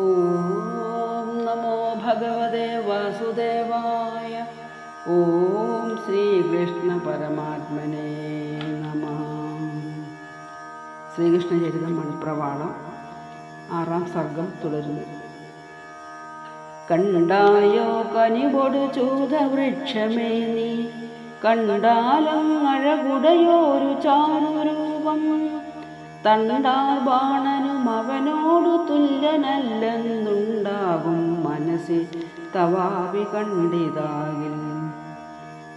ഓം നമോ ഭഗവതേ വാസുദേവായ. ഓം ശ്രീകൃഷ്ണ പരമാത്മനേ നമഃ. ശ്രീകൃഷ്ണചരിതം മണിപ്രവാളം 6-ാം സർഗം തുടരുന്നു. കണ്ടായോ കനിപൊടു ചൂതവൃക്ഷമേ നീ, കണ്ടാലങ്ങഴകുടയോരു ചാരുരൂപം, തണ്ടാൽ ബാണനും അവനോടു തുല്യനല്ലെന്നുണ്ടാകും മനസ്സിൽ തവാവി കണ്ടിതാകിൽ.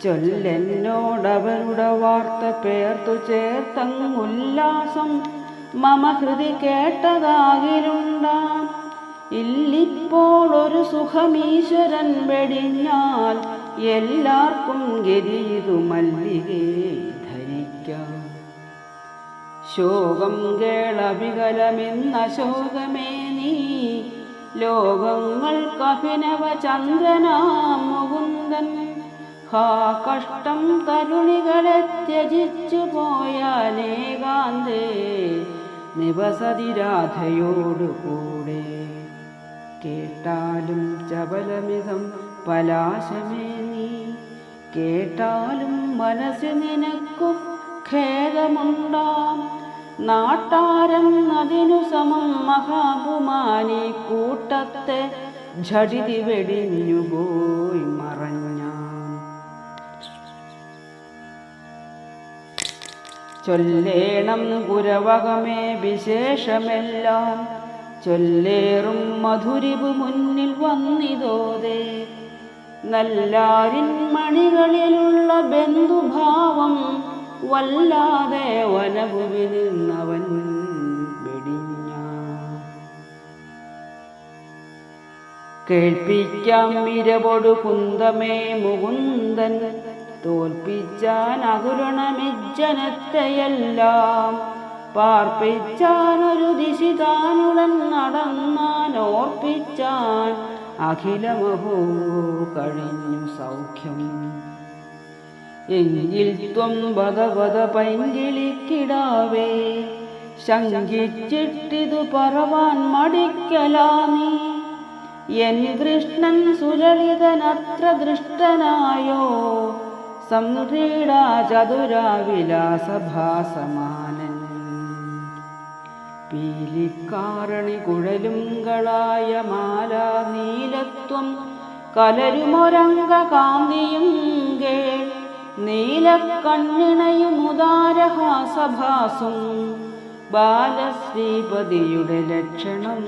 ചൊല്ലെന്നോടവരുടെ വാർത്ത പേർത്തു ചേർത്തങ്ങുല്ലാസം മമ ഹൃദി കേട്ടതാകിലുണ്ടാം. ഇല്ലിപ്പോൾ ഒരു സുഖമീശ്വരൻ വെടിഞ്ഞാൽ എല്ലാവർക്കും ഗതിയിതു മല്ലികേ ധരിക്കാം. ശോകം കേളവികലമെന്നശോകമേ നീ, ലോകങ്ങൾക്കഭിനവ ചന്ദ്രനാം മുകുന്ദൻ. ഹാ കഷ്ടം തരുണികളെ ത്യജിച്ചു പോയാലേകാന്തേ നിവസതി രാധയോടുകൂടെ. കേട്ടാലും ചപലമിതം പലാശമേ നീ, കേട്ടാലും മനസ്സിൽ നിനക്കു ഖേദമുണ്ടാം. നാട്ടാരം അതിനു സമം മഹാപുമാനി കൂട്ടത്തെ ഝടിതി വെടിഞ്ഞുപോയി മറഞ്ഞാൻ. ചൊല്ലേണം കുരവകമേ വിശേഷമെല്ലാം, ചൊല്ലേറും മധുരിപു മുന്നിൽ വന്നിതോതേ. നല്ലാരിൻ മണികളിലുള്ള ബന്ധുഭാവം വല്ലാതെ വനഭുവിൽ നിന്നവൻ വെടിഞ്ഞ. കേൾപ്പിക്കാം ഇരവൊടു കുന്തമേ മുകുന്ദൻ, തോൽപ്പിച്ചാൻ അകുരണമിജ്ജനത്തെയെല്ലാം. പാർപ്പിച്ചാനൊരു ദിശിതാനുടൻ നടന്നാൻ, ഓർപ്പിച്ചാൻ അഖിലമഹോ കഴിഞ്ഞു സൗഖ്യം. എങ്കിൽ ത്വം വദവദ പൈങ്കിളിക്കിടാവേ, ശങ്കിച്ചിട്ടിതു പറവാൻ മടിക്കലാ നീ. എൻ കൃഷ്ണൻ സുലളിതനത്ര ദൃഷ്ടനായോ, സംക്രീഡാ ചതുരാവിലാസഭാസമാനൻ. പീലിക്കാരണി കുഴലുംകളായ മാലാ നീലത്വം കലരുമൊരംഗ കാന്തിയും കേൾ. നീലക്കണ്ണിണയുമുദാരഹാസഭാസും ബാലശ്രീപതിയുടെ ലക്ഷണം.